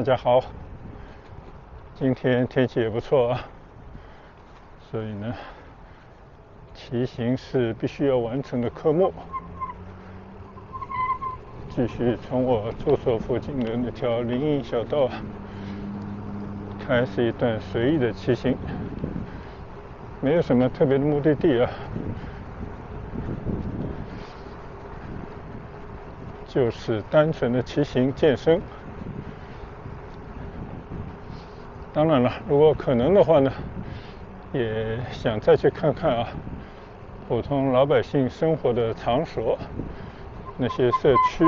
大家好，今天天气也不错啊，所以呢，骑行是必须要完成的科目。继续从我住所附近的那条林荫小道开始一段随意的骑行，没有什么特别的目的地啊，就是单纯的骑行健身。当然了，如果可能的话呢，也想再去看看啊，普通老百姓生活的场所，那些社区。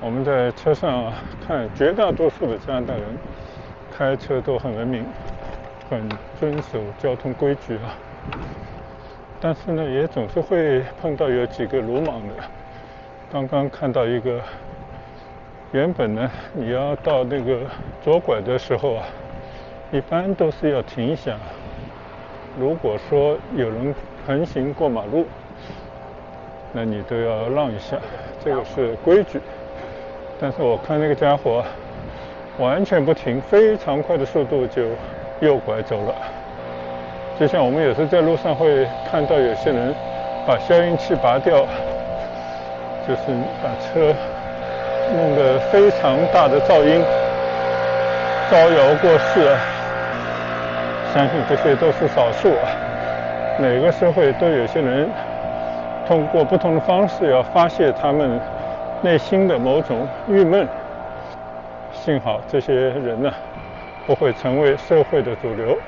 我们在车上看，绝大多数的加拿大人开车都很文明，很遵守交通规矩啊。但是呢，也总是会碰到有几个鲁莽的。刚刚看到一个，原本呢，你要到那个左拐的时候啊，一般都是要停一下。如果说有人横行过马路，那你都要让一下，这个是规矩。但是我看那个家伙完全不停，非常快的速度就右拐走了。就像我们有时在路上会看到有些人把消音器拔掉，就是把车弄得非常大的噪音，招摇过市啊。相信这些都是少数啊，每个社会都有些人通过不同的方式要发泄他们内心的某种郁闷。幸好这些人呢，不会成为社会的主流。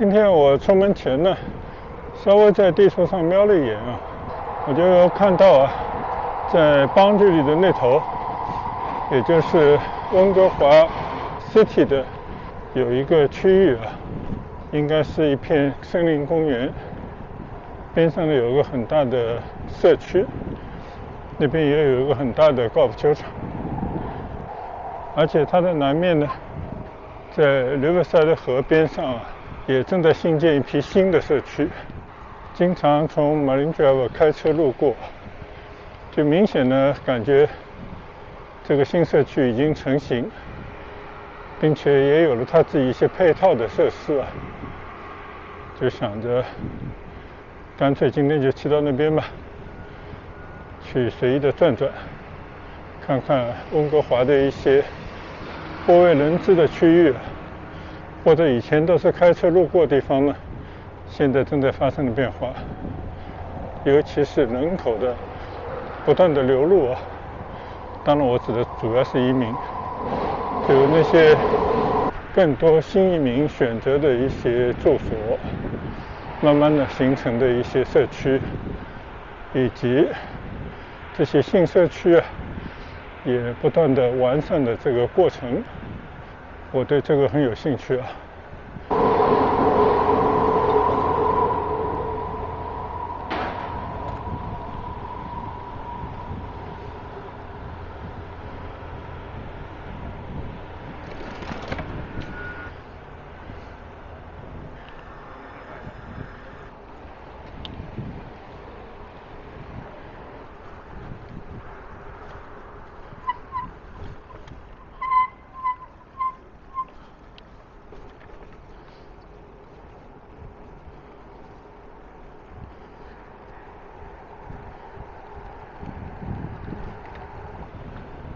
今天我出门前呢，稍微在地图上瞄了一眼啊，我就看到啊，在邦距里的那头，也就是温哥华 City 的有一个区域啊，应该是一片森林公园，边上呢有一个很大的社区，那边也有一个很大的高尔夫球场，而且它的南面呢，在刘维塞的河边上啊，也正在兴建一批新的社区。经常从 Marine Drive 开车路过，就明显的感觉这个新社区已经成型，并且也有了它自己一些配套的设施啊。就想着干脆今天就骑到那边吧，去随意的转转，看看温哥华的一些不为人知的区域，或者以前都是开车路过的地方呢，现在正在发生的变化，尤其是人口的不断的流入啊。当然我指的主要是移民，就那些更多新移民选择的一些住所，慢慢的形成的一些社区，以及这些新社区啊，也不断的完善的这个过程，我对这个很有兴趣啊。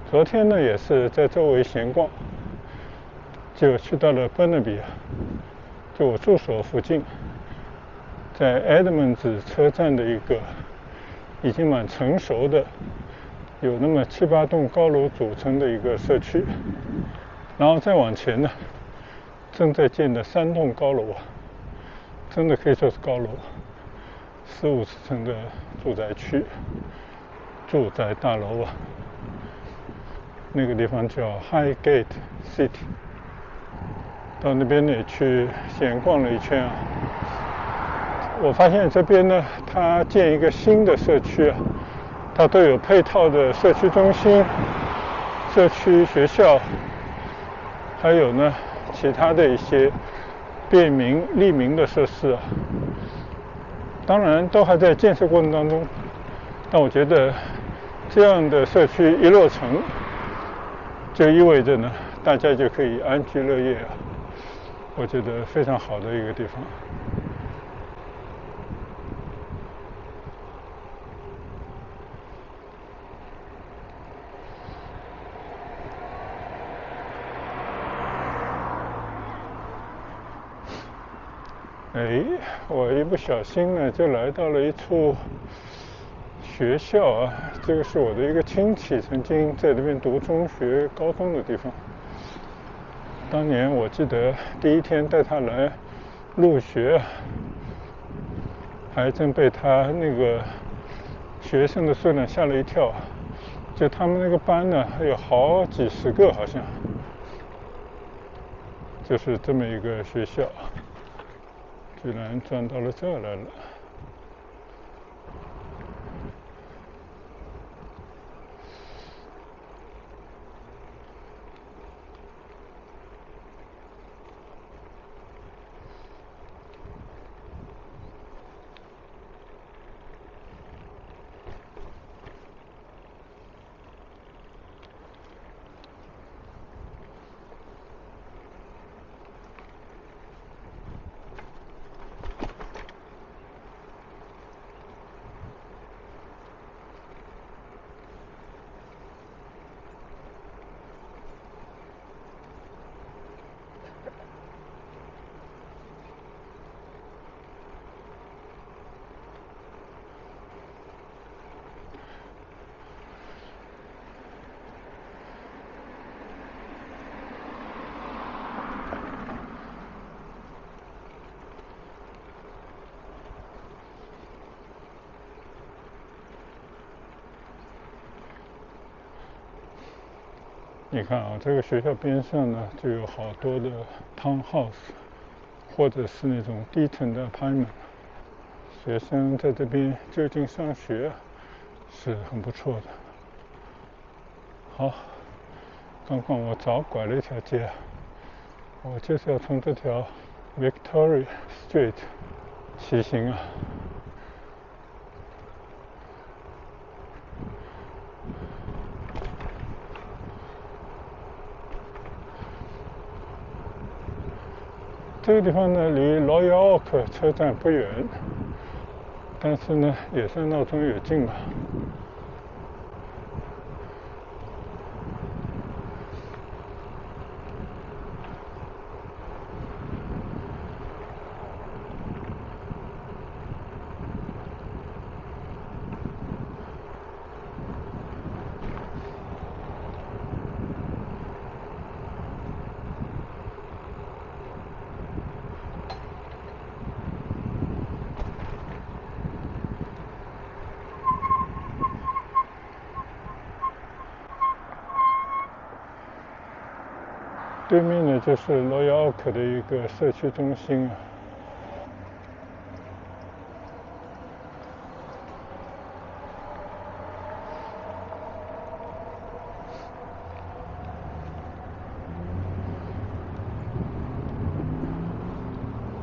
昨天呢也是在周围闲逛，就去到了 Burnaby， 就我住所附近，在 Edmonds 车站的一个已经蛮成熟的，有那么7、8栋高楼组成的一个社区，然后再往前呢，正在建的3栋高楼啊，真的可以说是高楼，15层的住宅区、住宅大楼啊。那个地方叫 Highgate City， 到那边呢去闲逛了一圈啊。我发现这边呢，它建一个新的社区啊，它都有配套的社区中心、社区学校，还有呢其他的一些便民利民的设施啊。当然都还在建设过程当中，但我觉得这样的社区一落成，就意味着呢，大家就可以安居乐业啊，我觉得非常好的一个地方。我一不小心呢，就来到了一处学校啊，这个是我的一个亲戚曾经在这边读中学、高中的地方。当年我记得第一天带他来入学，还真被他那个学生的数量吓了一跳。就他们那个班呢，有好几十个，好像就是这么一个学校，居然转到了这儿来了。你看啊，这个学校边上呢就有好多的 townhouse，或者是那种低层的 apartment，学生在这边就近上学是很不错的。好，刚刚我早拐了一条街，我就是要从这条 Victoria Street 骑行啊。这个地方呢离 Royal Oak 车站不远，但是呢也算闹中有近吧。对面呢就是 Royal Oak 的一个社区中心啊。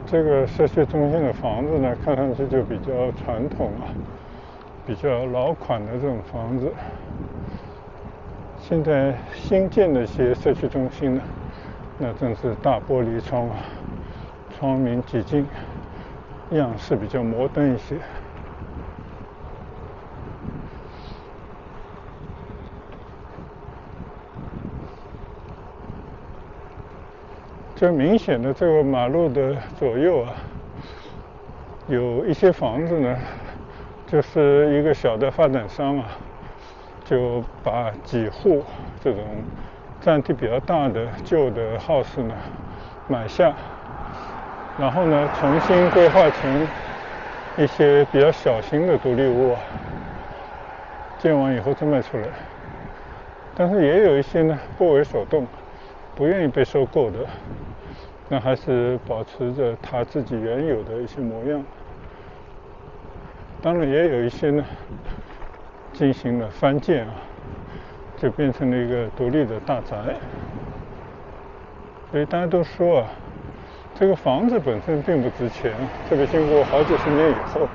这个社区中心的房子呢，看上去就比较传统啊，比较老款的这种房子。现在新建的一些社区中心呢，那真是大玻璃窗啊，窗明几净，样式比较摩登一些。就明显的这个马路的左右啊，有一些房子呢，就是一个小的发展商啊，就把几户这种占地比较大的旧的 house 呢买下，然后呢重新规划成一些比较小型的独立屋啊，建完以后再卖出来。但是也有一些呢不为所动，不愿意被收购的，那还是保持着他自己原有的一些模样。当然也有一些呢进行了翻建啊，就变成了一个独立的大宅。所以大家都说啊，这个房子本身并不值钱，特别经过好几十年以后，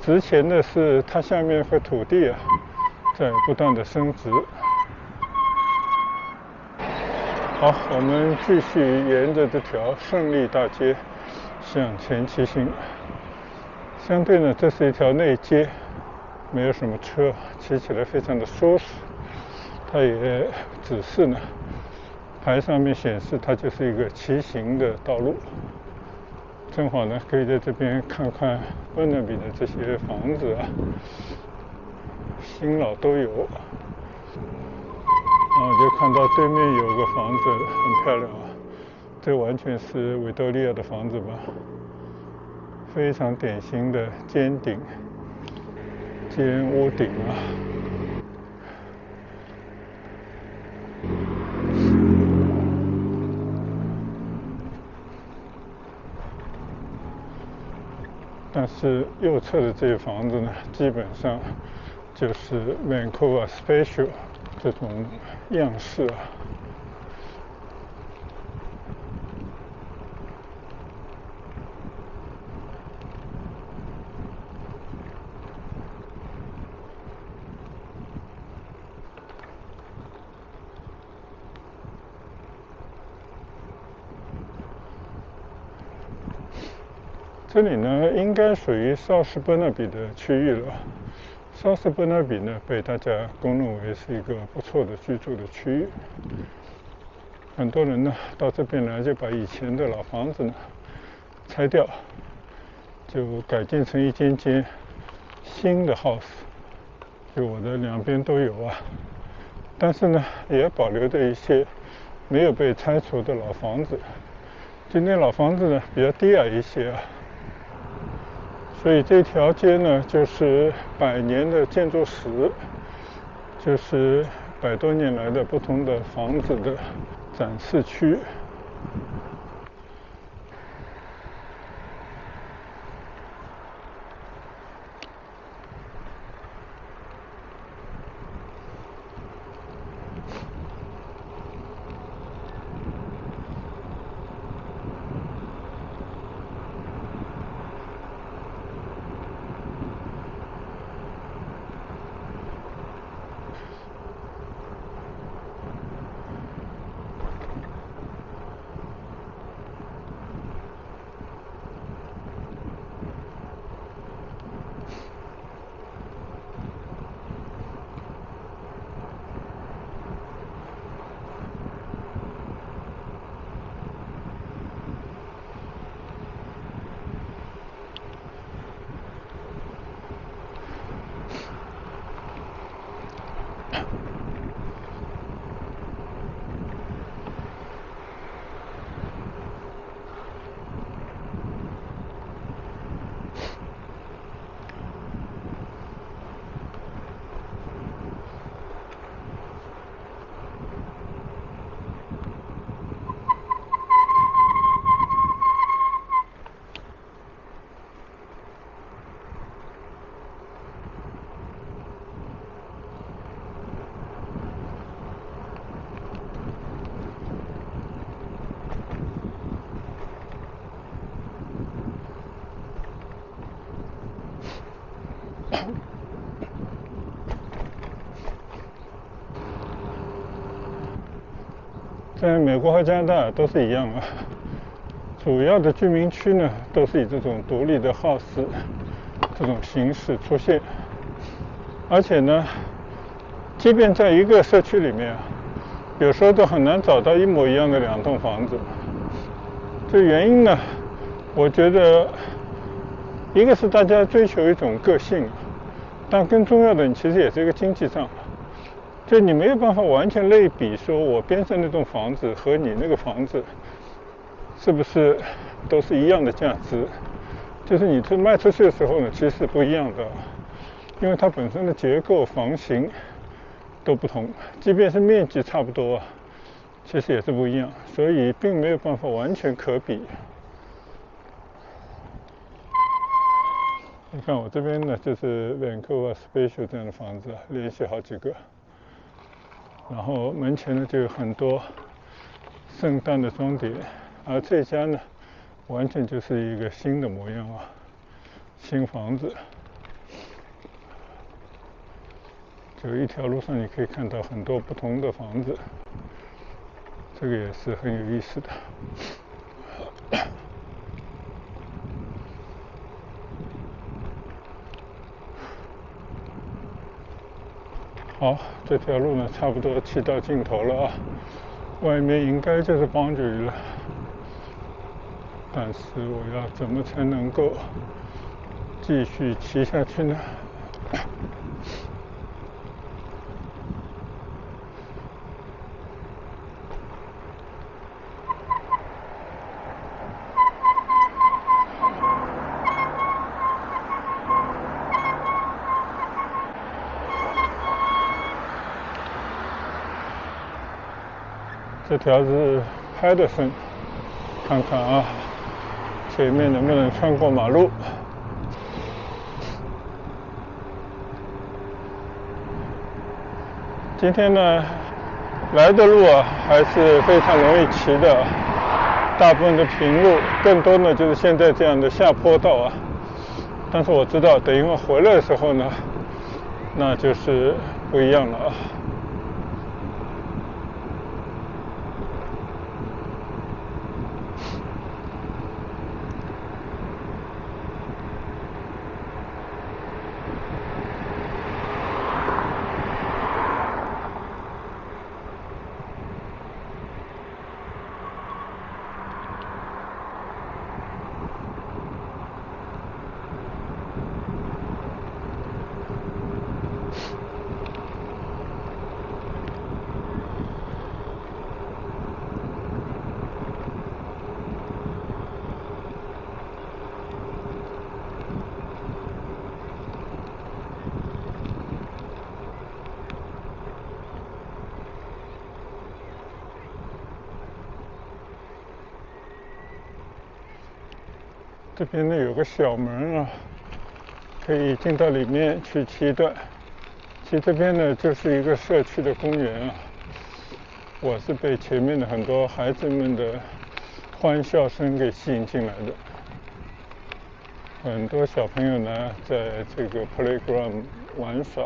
值钱的是它下面和土地啊在不断的升值。好，我们继续沿着这条胜利大街向前骑行。相对呢，这是一条内街，没有什么车，骑起来非常的舒适。它也指示呢，牌上面显示它就是一个骑行的道路。正好呢，可以在这边看看Burnaby的这些房子啊，新老都有。然后就看到对面有个房子很漂亮啊，这完全是维多利亚的房子吧，非常典型的尖屋顶啊。但是右侧的这些房子呢，基本上就是 Vancouver Special 这种样式啊。这里呢，应该属于South Burnaby的区域了。South Burnaby呢，被大家公认为是一个不错的居住的区域。很多人呢到这边来，就把以前的老房子呢拆掉，就改建成一间间新的 house。就我的两边都有啊，但是呢，也保留着一些没有被拆除的老房子。今天老房子呢比较低矮一些啊。所以这条街呢，就是100年的建筑史，就是100多年来的不同的房子的展示区。在美国和加拿大都是一样啊，主要的居民区呢都是以这种独立的 house 这种形式出现，而且呢，即便在一个社区里面啊，有时候都很难找到一模一样的2栋房子。这原因呢，我觉得一个是大家追求一种个性，但更重要的其实也是一个经济上。就你没有办法完全类比，说我边上那栋房子和你那个房子是不是都是一样的价值？就是你卖出去的时候呢，其实是不一样的，因为它本身的结构、房型都不同，即便是面积差不多，其实也是不一样，所以并没有办法完全可比。你看我这边呢，就是 Vancouver Special 这样的房子，连续好几个。然后门前呢就有很多圣诞的装点，而这家呢完全就是一个新的模样啊，新房子。就一条路上你可以看到很多不同的房子，这个也是很有意思的。好，这条路呢差不多骑到尽头了啊，外面应该就是 boundary 了，但是我要怎么才能够继续骑下去呢？这条是Patterson，看看啊，前面能不能穿过马路。今天呢，来的路啊还是非常容易骑的，大部分的平路，更多呢就是现在这样的下坡道啊。但是我知道，等一会儿回来的时候呢，那就是不一样了啊。这边呢有个小门啊，可以进到里面去骑一段。其实这边呢就是一个社区的公园啊，我是被前面的很多孩子们的欢笑声给吸引进来的。很多小朋友呢在这个 playground 玩耍，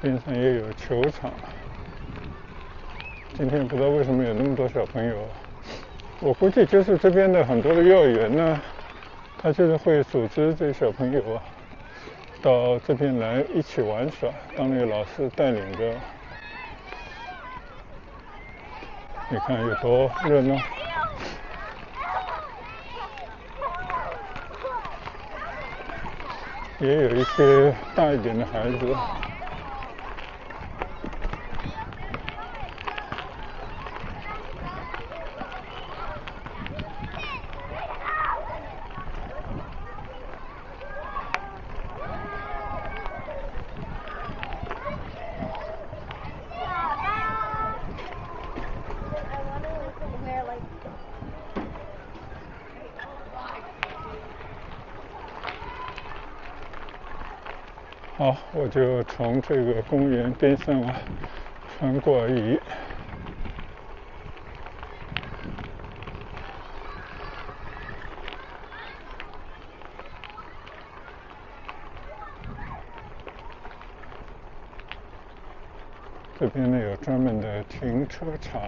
边上也有球场。今天不知道为什么有那么多小朋友，我估计就是这边的很多的幼儿园呢，他就是会组织这些小朋友啊到这边来一起玩耍，当那个老师带领着。你看有多热闹，也有一些大一点的孩子。好，我就从这个公园边上啊穿过而已。这边呢有专门的停车场。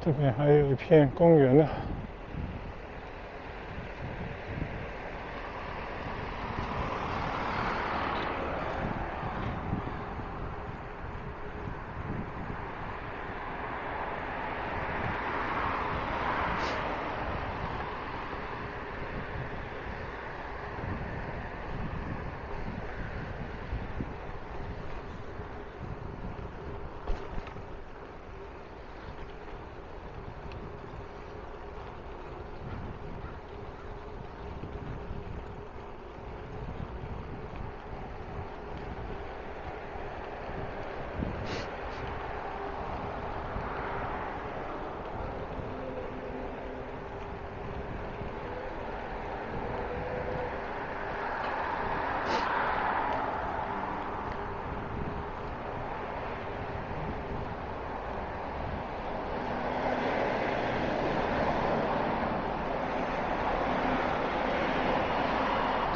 这边还有一片公园呢。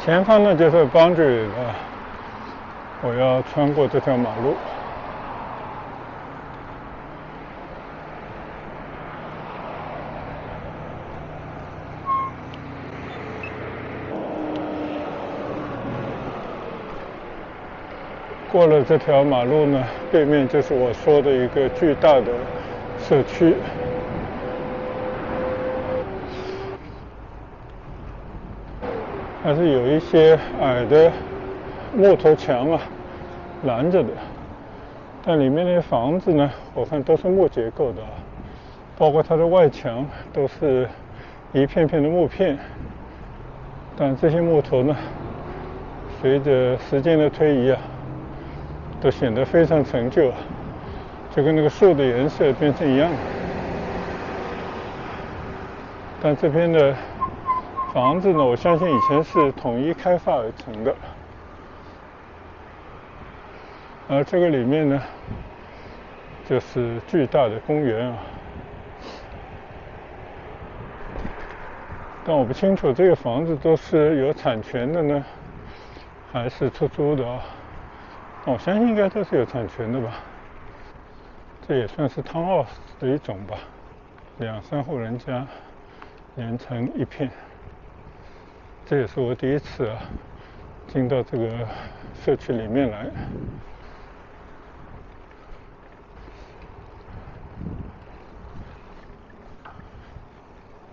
前方呢就是 boundary 了，我要穿过这条马路。过了这条马路呢，对面就是我说的一个巨大的社区。还是有一些矮的木头墙啊拦着的，但里面那些房子呢，我看都是木结构的，包括它的外墙都是一片片的木片，但这些木头呢，随着时间的推移啊，都显得非常陈旧，就跟那个树的颜色变成一样。但这边的房子呢，我相信以前是统一开发而成的，而这个里面呢，就是巨大的公园啊。但我不清楚这个房子都是有产权的呢，还是出租的啊？我相信应该都是有产权的吧。这也算是townhouse的一种吧，2-3户人家连成一片。这也是我第一次啊进到这个社区里面来。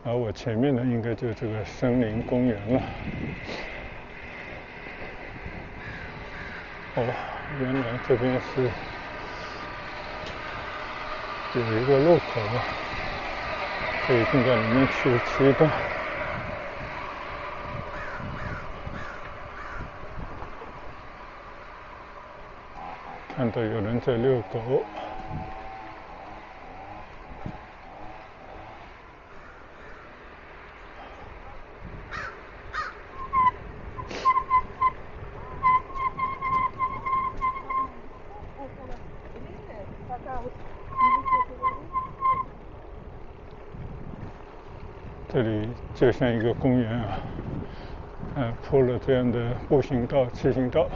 而我前面的应该就是这个森林公园了。哦，原来这边是有一个路口啊，可以进到里面去吃一顿。看到有人在遛狗。这里就像一个公园啊，铺了这样的步行道、骑行道。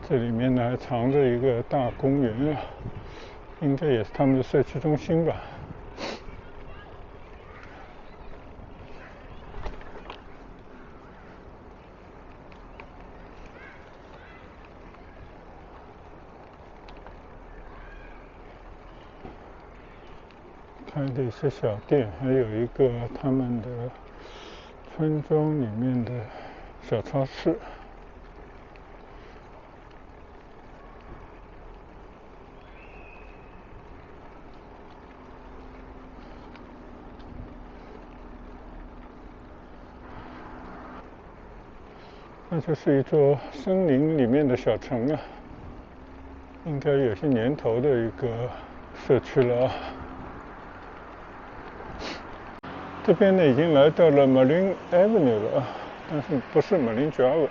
这里面呢还藏着一个大公园啊，应该也是他们的社区中心吧。开的一些小店，还有一个他们的村庄里面的小超市。那就是一座森林里面的小城啊，应该有些年头的一个社区了啊。这边呢已经来到了 Marine Avenue 了，但是不是 Marine Drive。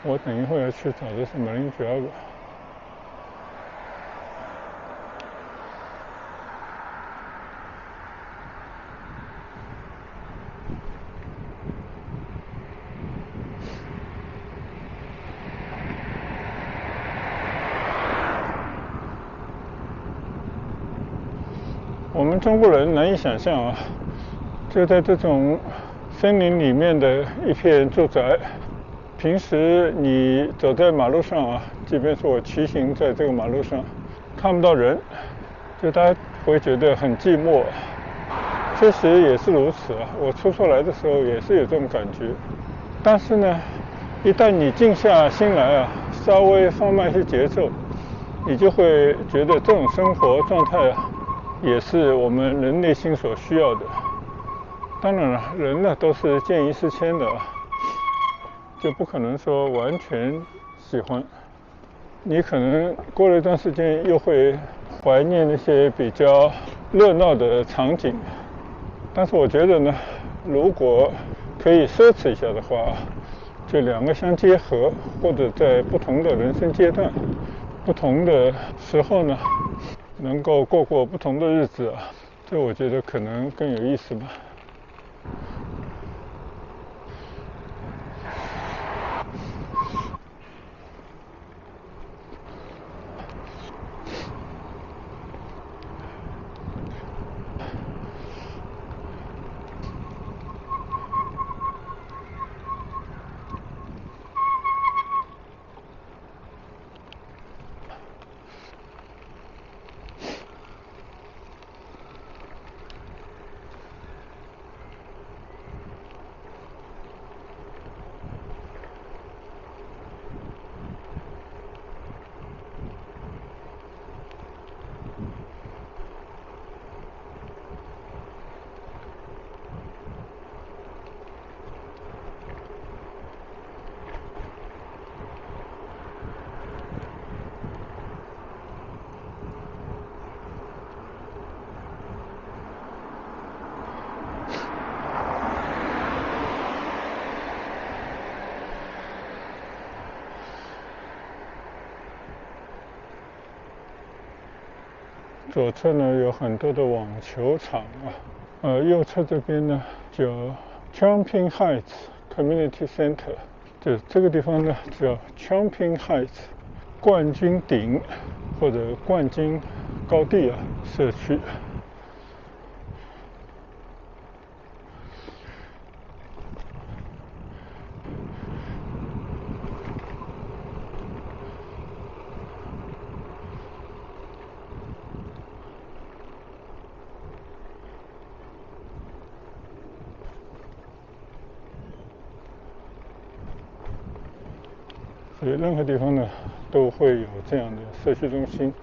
我等一会儿要去找的是 Marine Drive。我们中国人难以想象啊，就在这种森林里面的一片住宅，平时你走在马路上啊，即便是我骑行在这个马路上，看不到人，就大家会觉得很寂寞。确实也是如此啊，我初出来的时候也是有这种感觉。但是呢，一旦你静下心来啊，稍微放慢一些节奏，你就会觉得这种生活状态啊，也是我们人内心所需要的。当然了，人呢都是见异思迁的，就不可能说完全喜欢。你可能过了一段时间又会怀念那些比较热闹的场景。但是我觉得呢，如果可以奢侈一下的话，就两个相结合，或者在不同的人生阶段、不同的时候呢，能够过不同的日子啊，这我觉得可能更有意思吧。左侧呢有很多的网球场啊，右侧这边呢叫 Chomping Heights Community Center，就这个地方呢叫 Chomping Heights 冠军顶或者冠军高地社区。所以任何地方呢都会有这样的社区中心。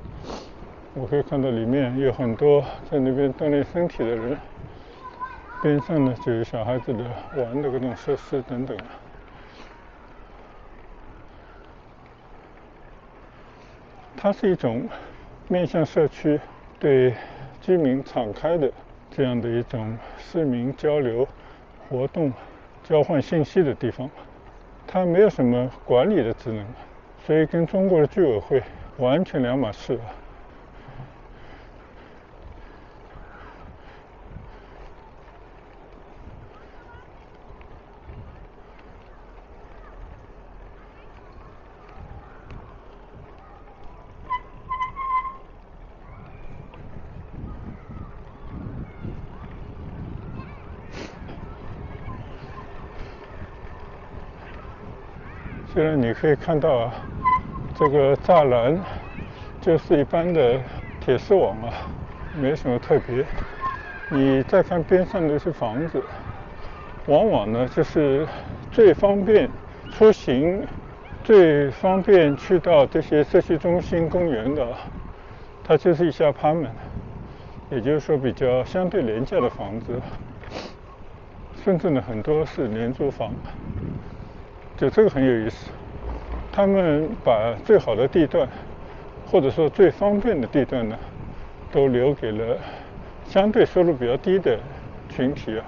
我可以看到里面有很多在那边锻炼身体的人，边上呢就有小孩子的玩的各种设施等等。它是一种面向社区、对居民敞开的这样的一种市民交流、活动、交换信息的地方。它没有什么管理的职能，所以跟中国的居委会完全两码事。现在你可以看到这个栅栏就是一般的铁丝网没什么特别。你再看边上的这些房子，往往呢就是最方便出行、最方便去到这些社区中心、公园的，它就是一些apartment，也就是说比较相对廉价的房子，甚至呢很多是廉租房。就这个很有意思，他们把最好的地段，或者说最方便的地段呢，都留给了相对收入比较低的群体。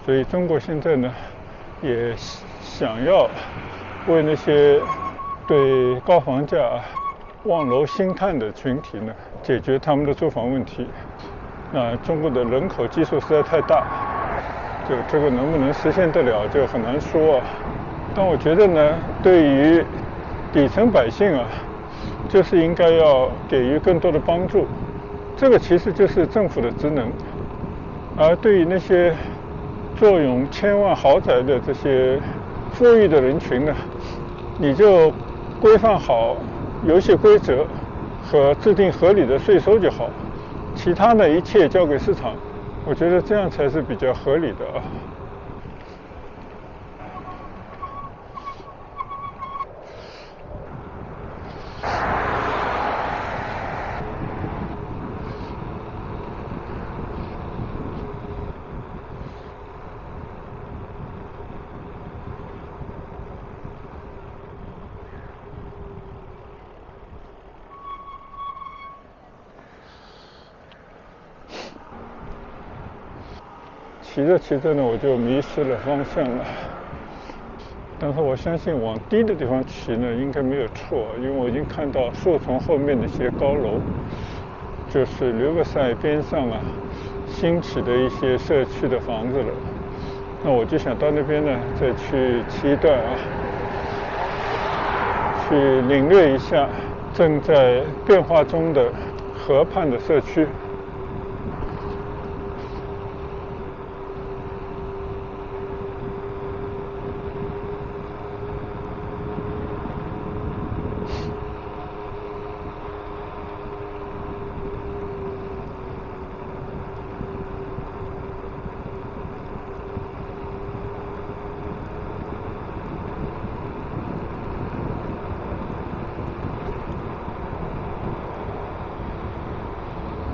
所以中国现在呢，也想要为那些对高房价望楼兴叹的群体呢，解决他们的住房问题。那中国的人口基数实在太大，就这个能不能实现得了就很难说。但我觉得呢，对于底层百姓就是应该要给予更多的帮助，这个其实就是政府的职能。而对于那些坐拥千万豪宅的这些富裕的人群呢，你就规范好游戏规则和制定合理的税收就好，其他的一切交给市场，我觉得这样才是比较合理的。骑着骑着呢，我就迷失了方向了。但是我相信往低的地方骑呢，应该没有错，因为我已经看到树丛后面的一些高楼，就是留个塞边上兴起的一些社区的房子了。那我就想到那边呢，再去骑一段去领略一下正在变化中的河畔的社区。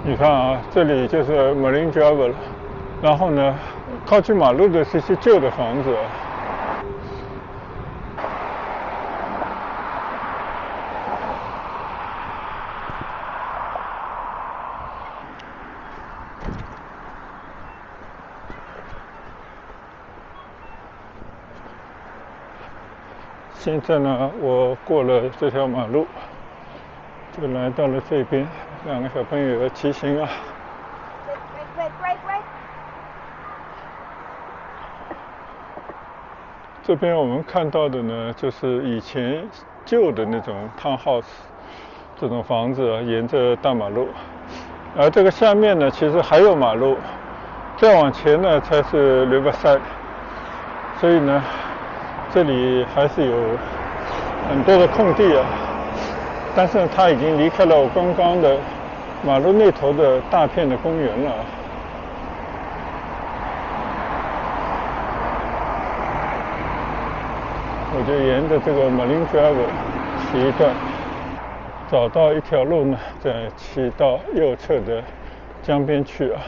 你看这里就是 Marine Drive 了，然后呢，靠近马路的是一些旧的房子。现在呢，我过了这条马路，就来到了这边，两个小朋友的骑行这边我们看到的呢，就是以前旧的那种 townhouse 这种房子沿着大马路，而这个下面呢其实还有马路，再往前呢才是 Riverside， 所以呢这里还是有很多的空地啊，但是它已经离开了我刚刚的马路那头的大片的公园了。我就沿着这个 Marine Drive 骑一段，找到一条路呢，再骑到右侧的江边去啊。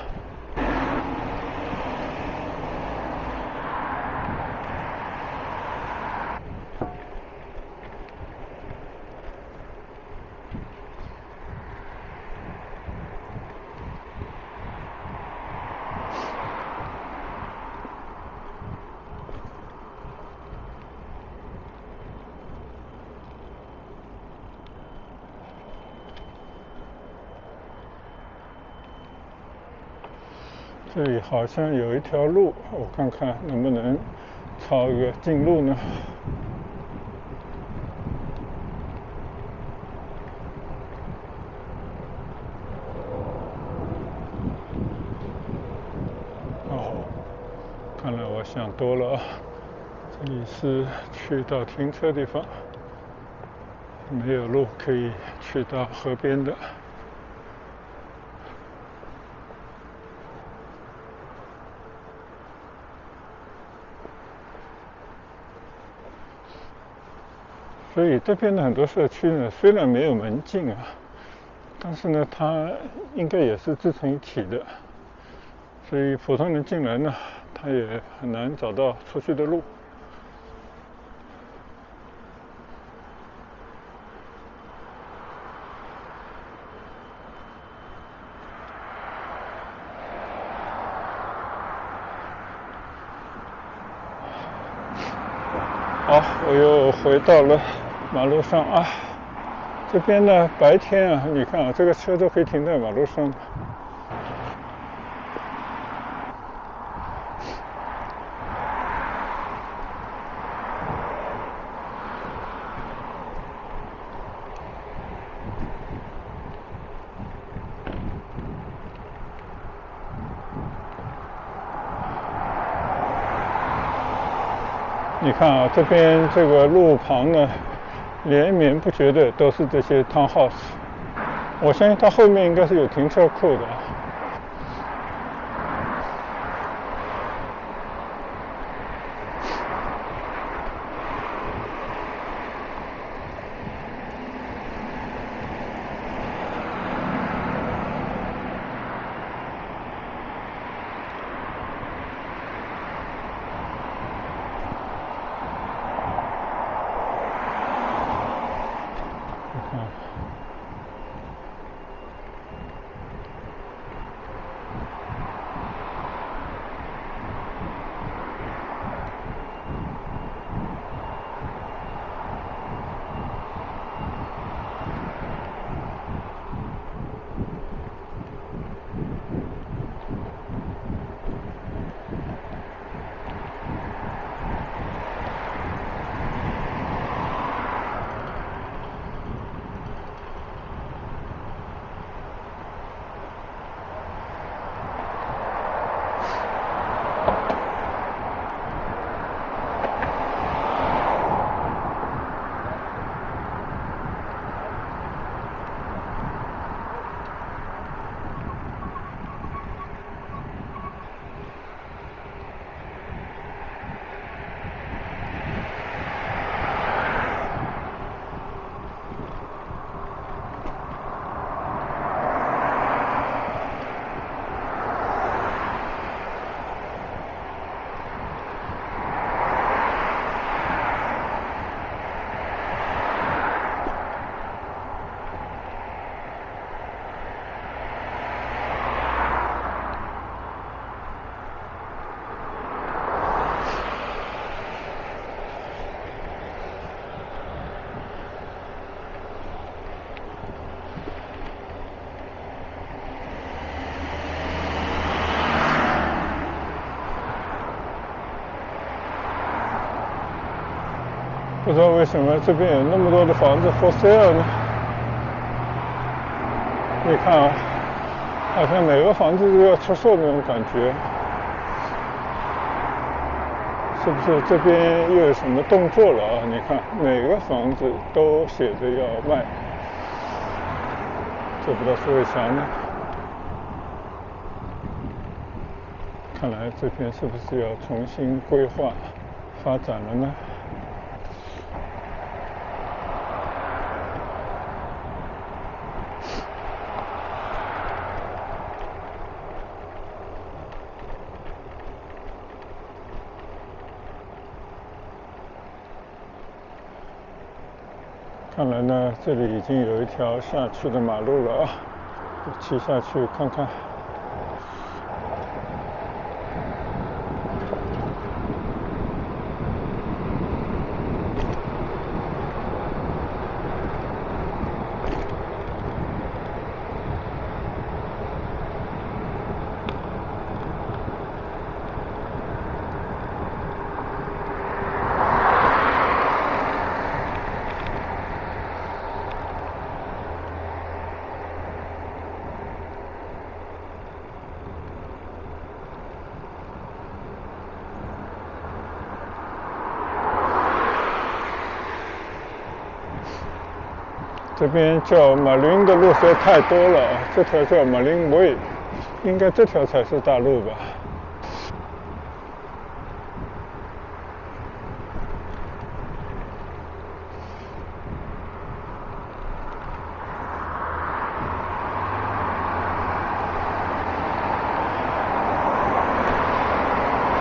这里好像有一条路，我看看能不能抄一个近路呢？哦，看来我想多了啊！这里是去到停车地方，没有路可以去到河边的。所以这边的很多社区呢，虽然没有门禁啊，但是呢，它应该也是自成一体的，所以普通人进来呢，他也很难找到出去的路。好，我又回到了马路上啊。这边呢，白天啊，你看啊，这个车都可以停在马路上。你看啊，这边这个路旁呢，连绵不绝的都是这些 townhouse。我相信它后面应该是有停车库的。不知道为什么这边有那么多的房子 for sale 呢？你看啊，好像每个房子都要出售那种感觉，是不是这边又有什么动作了啊？你看每个房子都写着要卖，这不知道是为啥呢？看来这边是不是要重新规划发展了呢？看来呢，这里已经有一条下去的马路了啊，骑下去看看。这边叫马林的路实在太多了啊，这条叫马林way，应该这条才是大路吧。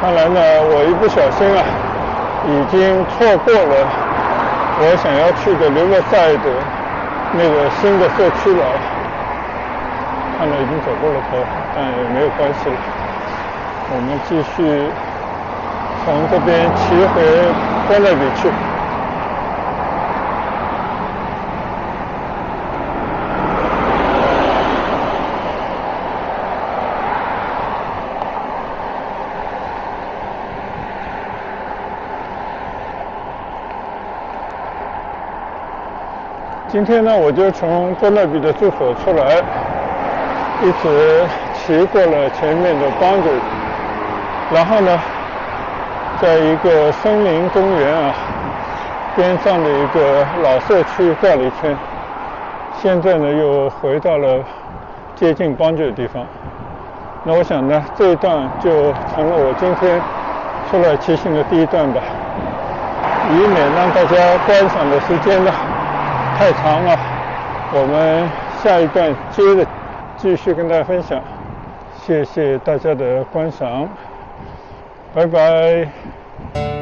看来呢，我一不小心啊，已经错过了我想要去的Riverside那个新的社区了。看来已经走过了头，但也没有关系了。我们继续从这边骑回Burnaby去。今天呢，我就从Burnaby的住所出来，一直骑过了前面的 Boundary， 然后呢，在一个森林公园啊边上的一个老社区转了一圈，现在呢又回到了接近Boundary的地方。那我想呢，这一段就成了我今天出来骑行的第一段吧，以免让大家观赏的时间呢太长了。我们下一段接着继续跟大家分享，谢谢大家的观赏，拜拜。